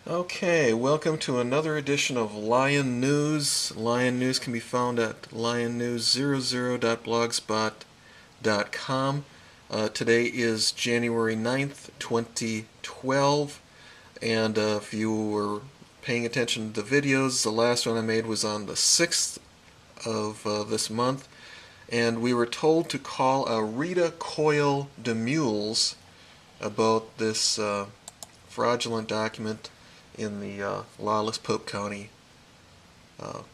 Okay, welcome to another edition of Lion News. Lion News can be found at lionnews00.blogspot.com. Today is January 9th, 2012, and if you were paying attention to the videos, the last one I made was on the 6th of this month, and we were told to call Rita Coyle DeMules about this fraudulent document in the lawless Pope County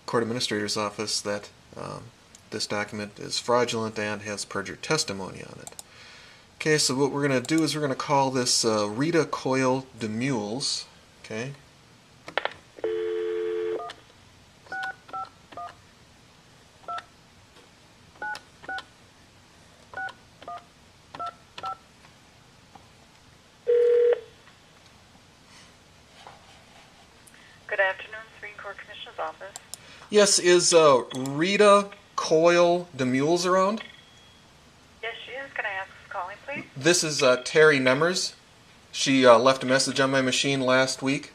Court Administrator's Office that this document is fraudulent and has perjured testimony on it. Okay, so what we're going to do is we're going to call this Rita Coyle DeMules. Okay. Good afternoon, Supreme Court Commissioner's Office. Yes, is Rita Coyle DeMules around? Yes, she is. Can I ask who's calling, please? This is Terry Nemmers. She left a message on my machine last week.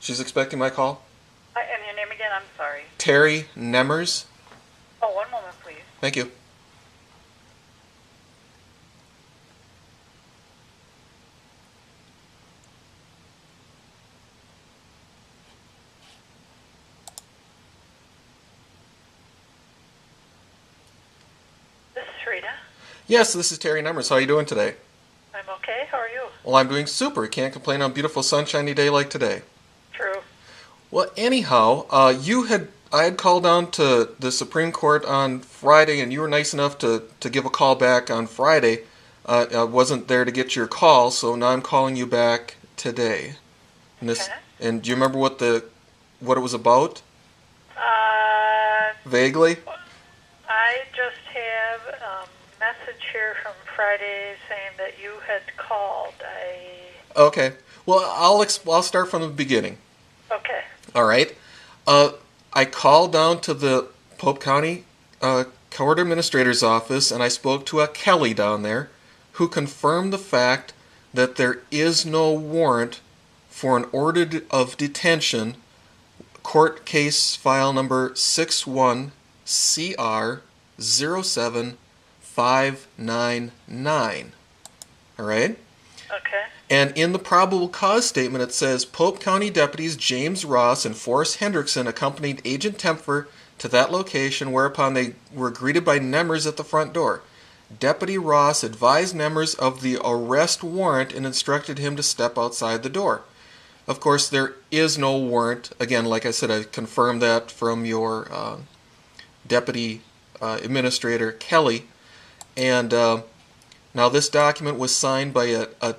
She's expecting my call. And your name again? I'm sorry. Terry Nemmers. Oh, one moment, please. Thank you. This is Rita. Yes, this is Terry Nemmers. How are you doing today? I'm okay. How are you? Well, I'm doing super. Can't complain on a beautiful sunshiny day like today. True. Well, anyhow, I had called down to the Supreme Court on Friday, and you were nice enough to give a call back on Friday. I wasn't there to get your call, so now I'm calling you back today. And Okay. and do you remember what it was about? Uh, Vaguely? I just have a message here from Friday saying that you had called. Okay. Well, I'll start from the beginning. Okay. All right. I called down to the Pope County Court Administrator's Office, and I spoke to a Kelly down there who confirmed the fact that there is no warrant for an order of detention, court case file number 61CR07599. All right? Okay. And in the probable cause statement, it says Pope County deputies James Ross and Forrest Hendrickson accompanied Agent Tempfer to that location, whereupon they were greeted by Nemmers at the front door. Deputy Ross advised Nemmers of the arrest warrant and instructed him to step outside the door. Of course, there is no warrant. Again, like I said, I confirmed that from your Deputy Administrator Kelly. And now this document was signed by a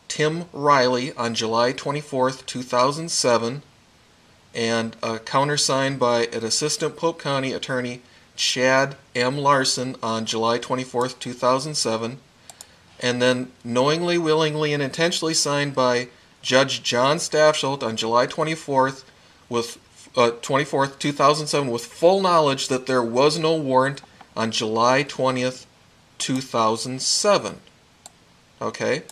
Tim Riley on July 24th, 2007, and countersigned by an Assistant Pope County Attorney Chad M. Larson on July 24th, 2007, and then knowingly, willingly, and intentionally signed by Judge John Stafsholt on July 24th, 2007, with full knowledge that there was no warrant on July 20th, 2007. Okay?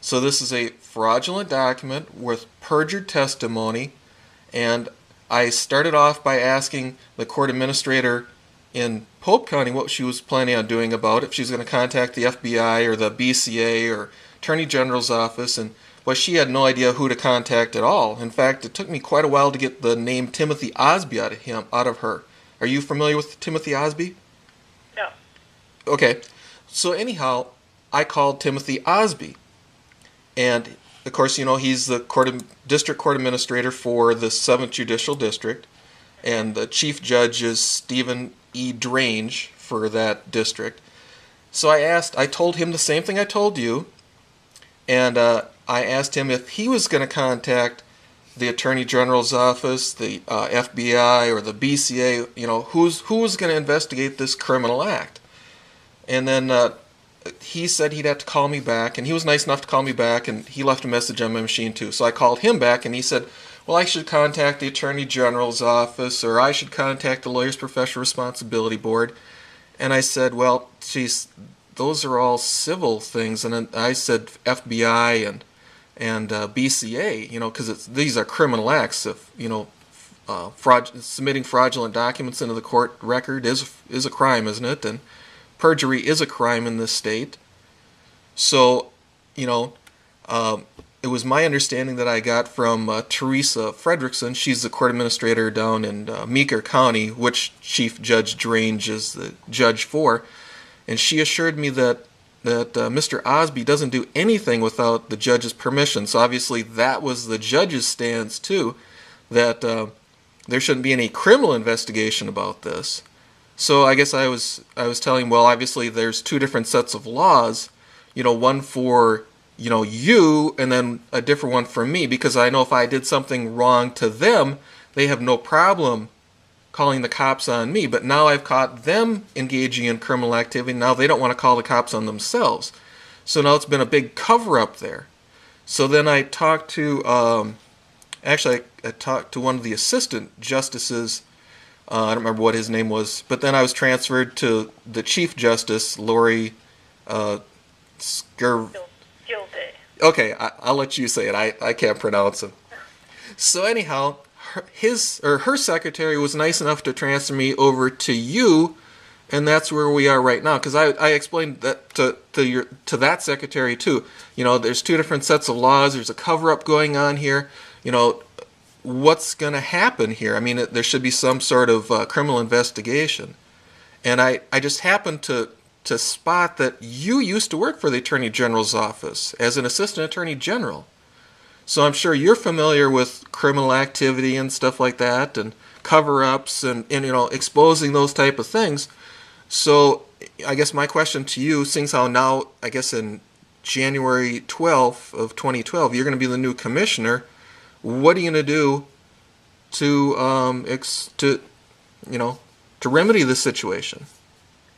So this is a fraudulent document with perjured testimony, and I started off by asking the court administrator in Pope County what she was planning on doing about it, if she was going to contact the FBI or the BCA or Attorney General's office, and well, she had no idea who to contact at all. In fact, it took me quite a while to get the name Timothy Osby out of her. Are you familiar with Timothy Osby? No. Okay. So anyhow, I called Timothy Osby. And, of course, you know, he's the district court administrator for the 7th Judicial District, and the chief judge is Stephen E. Drange for that district. So I told him the same thing I told you, and I asked him if he was going to contact the Attorney General's office, the FBI, or the BCA, you know, who was going to investigate this criminal act. And then he said he'd have to call me back, and he was nice enough to call me back, and he left a message on my machine too. So I called him back, and he said, well, I should contact the Attorney General's office, or I should contact the Lawyers Professional Responsibility Board. And I said, well, geez, those are all civil things. And then I said FBI, and and BCA, because these are criminal acts. If submitting fraudulent documents into the court record is a crime, isn't it? And perjury is a crime in this state. So, it was my understanding that I got from Teresa Fredrickson. She's the court administrator down in Meeker County, which Chief Judge Drange is the judge for, and she assured me that Mr. Osby doesn't do anything without the judge's permission. So obviously that was the judge's stance too, that there shouldn't be any criminal investigation about this. So I guess I was telling him, well, obviously there's two different sets of laws, one for you, and then a different one for me, because I know if I did something wrong to them, they have no problem calling the cops on me. But now I've caught them engaging in criminal activity. Now they don't want to call the cops on themselves. So now it's been a big cover-up there. So then I talked to, I talked to one of the assistant justices. I don't remember what his name was. But then I was transferred to the Chief Justice, Lori Okay, I'll let you say it. I can't pronounce him. So anyhow, her secretary was nice enough to transfer me over to you, and that's where we are right now. Because I explained that to that secretary too. There's two different sets of laws. There's a cover-up going on here. What's going to happen here? I mean, there should be some sort of criminal investigation. And I just happened to spot that you used to work for the Attorney General's office as an assistant attorney general. So I'm sure you're familiar with criminal activity and stuff like that, and cover-ups and exposing those type of things. So I guess my question to you, seeing how now, I guess in January 12th of 2012, you're going to be the new commissioner, what are you going to do to remedy this situation?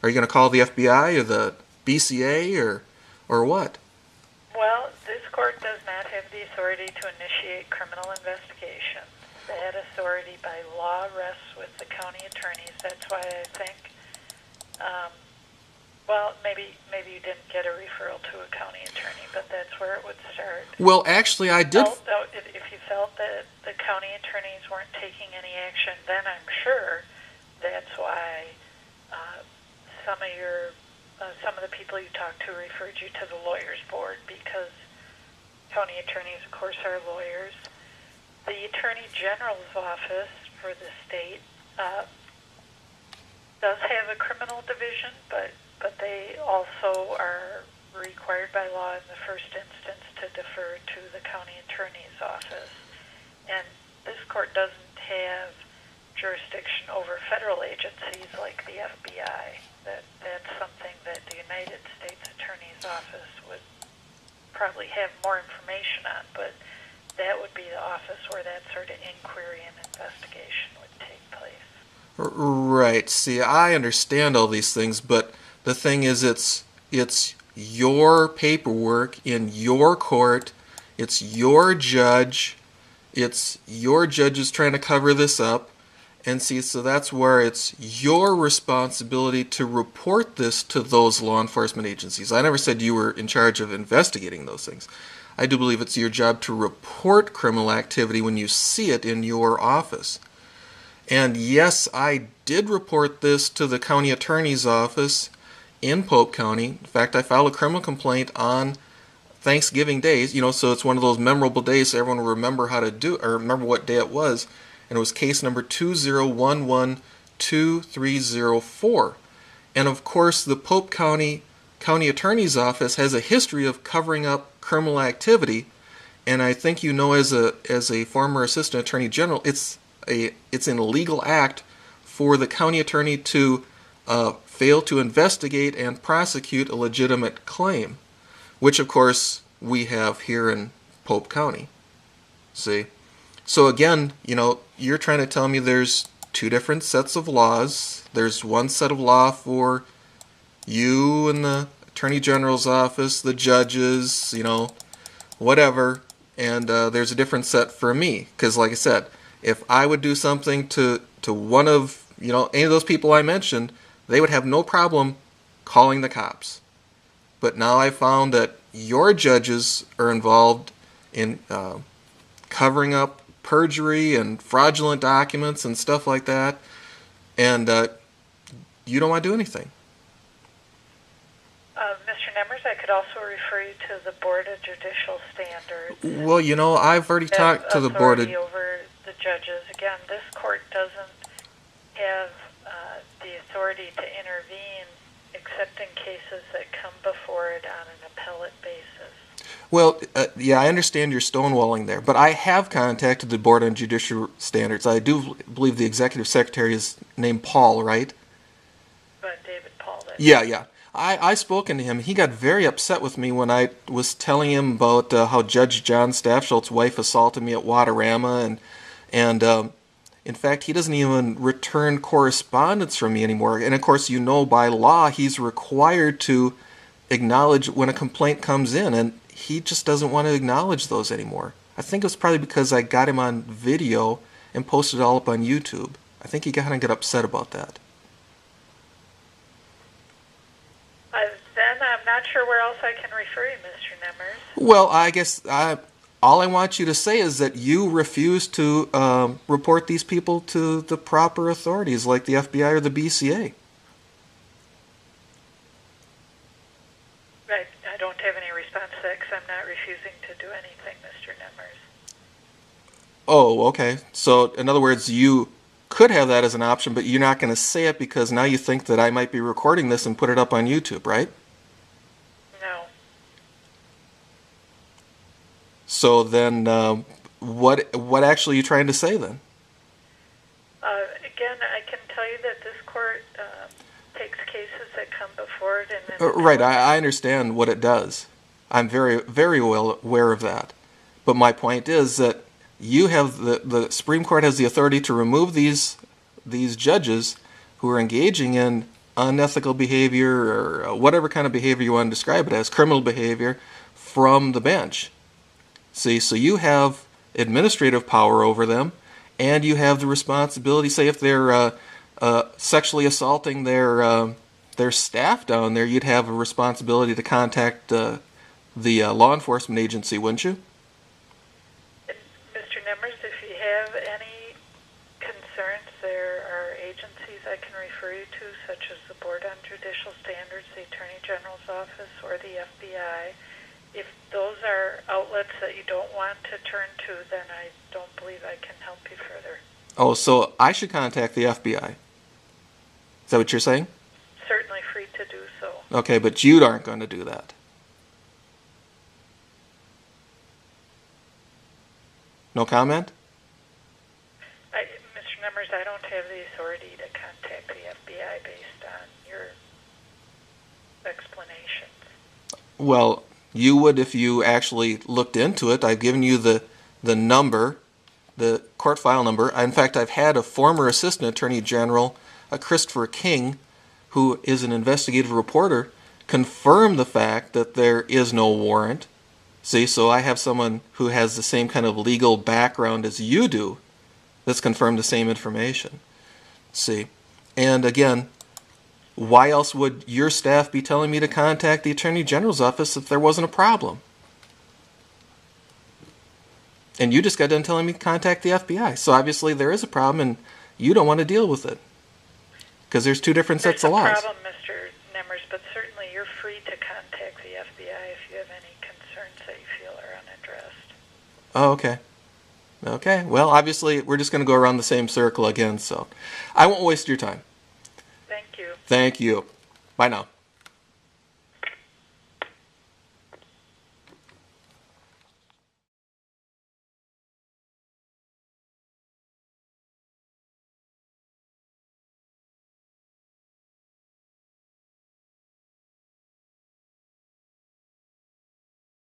Are you going to call the FBI or the BCA or what? Well, this court does not have the authority to initiate criminal investigations. That authority by law rests with the county attorneys. That's why I think, maybe you didn't get a referral to a county attorney, but that's where it would start. Well, actually, I did. If you felt that the county attorneys weren't taking any action, then I'm sure that's why some of the people you talked to referred you to the lawyers board, because county attorneys, of course, are lawyers. The Attorney General's office for the state does have a criminal division, but they also are required by law in the first instance to defer to the county attorney's office. And this court doesn't have jurisdiction over federal agencies like the FBI. That's something that the United States Attorney's Office would probably have more information on, but that would be the office where that sort of inquiry and investigation would take place. Right. See, I understand all these things, but the thing is, it's your paperwork in your court. It's your judge. It's your judges trying to cover this up. And see, so that's where it's your responsibility to report this to those law enforcement agencies. I never said you were in charge of investigating those things. I do believe it's your job to report criminal activity when you see it in your office. And yes, I did report this to the county attorney's office in Pope County. In fact, I filed a criminal complaint on Thanksgiving Day, so it's one of those memorable days so everyone will remember how to do, or remember what day it was. And it was case number 2011-2304. And of course, the Pope County Attorney's Office has a history of covering up criminal activity. And I think as a former Assistant Attorney General, it's an illegal act for the county attorney to fail to investigate and prosecute a legitimate claim, which of course we have here in Pope County. See? So again, you're trying to tell me there's two different sets of laws. There's one set of law for you and the Attorney General's office, the judges, whatever, and there's a different set for me. Because like I said, if I would do something to one of, any of those people I mentioned, they would have no problem calling the cops. But now I found that your judges are involved in covering up perjury and fraudulent documents and stuff like that, and you don't want to do anything. Mr. Nemers, I could also refer you to the Board of Judicial Standards. Well, I've already talked to the Board of... over the judges. Again, this court doesn't have the authority to intervene except in cases that come before it on an appellate basis. Well, yeah, I understand you're stonewalling there, but I have contacted the Board on Judicial Standards. I do believe the Executive Secretary is named Paul, right? But David Paul. Yeah. I spoken to him. He got very upset with me when I was telling him about how Judge John Stafsholt's wife assaulted me at Waterama, and in fact, he doesn't even return correspondence from me anymore. And of course, by law, he's required to acknowledge when a complaint comes in, and he just doesn't want to acknowledge those anymore. I think it was probably because I got him on video and posted it all up on YouTube. I think he kind of got upset about that. Then I'm not sure where else I can refer you, Mr. Nemers. Well, I guess all I want you to say is that you refuse to report these people to the proper authorities like the FBI or the BCA. I don't have any response to that because I'm not refusing to do anything, Mr. Nemers. Oh, okay. So, in other words, you could have that as an option, but you're not going to say it because now you think that I might be recording this and put it up on YouTube, right? No. So then, what actually are you trying to say then? Again, I can tell you that this court takes cases that come before it. Right, I understand what it does. I'm very, very well aware of that. But my point is that you have the Supreme Court has the authority to remove these judges who are engaging in unethical behavior or whatever kind of behavior you want to describe it as, criminal behavior, from the bench. See, so you have administrative power over them, and you have the responsibility, say if they're sexually assaulting their staff down there, you'd have a responsibility to contact the law enforcement agency, wouldn't you? Mr. Nemers, if you have any concerns, there are agencies I can refer you to, such as the Board on Judicial Standards, the Attorney General's Office, or the FBI. If those are outlets that you don't want to turn to, then I don't believe I can help you further. Oh, so I should contact the FBI. Is that what you're saying? Certainly free to do so. Okay, but you aren't going to do that. No comment? Mr. Nemers, I don't have the authority to contact the FBI based on your explanations. Well, you would if you actually looked into it. I've given you the number, the court file number. In fact, I've had a former Assistant Attorney General, Christopher King, who is an investigative reporter, confirm the fact that there is no warrant. See, so I have someone who has the same kind of legal background as you do that's confirmed the same information. See, and again, why else would your staff be telling me to contact the Attorney General's office if there wasn't a problem? And you just got done telling me to contact the FBI. So obviously there is a problem and you don't want to deal with it. Because there's two different sets of laws. There's a problem, Mr. Nemers, but certainly you're free to contact the FBI if you have any concerns that you feel are unaddressed. Oh, okay. Okay, well, obviously we're just going to go around the same circle again, so I won't waste your time. Thank you. Thank you. Bye now.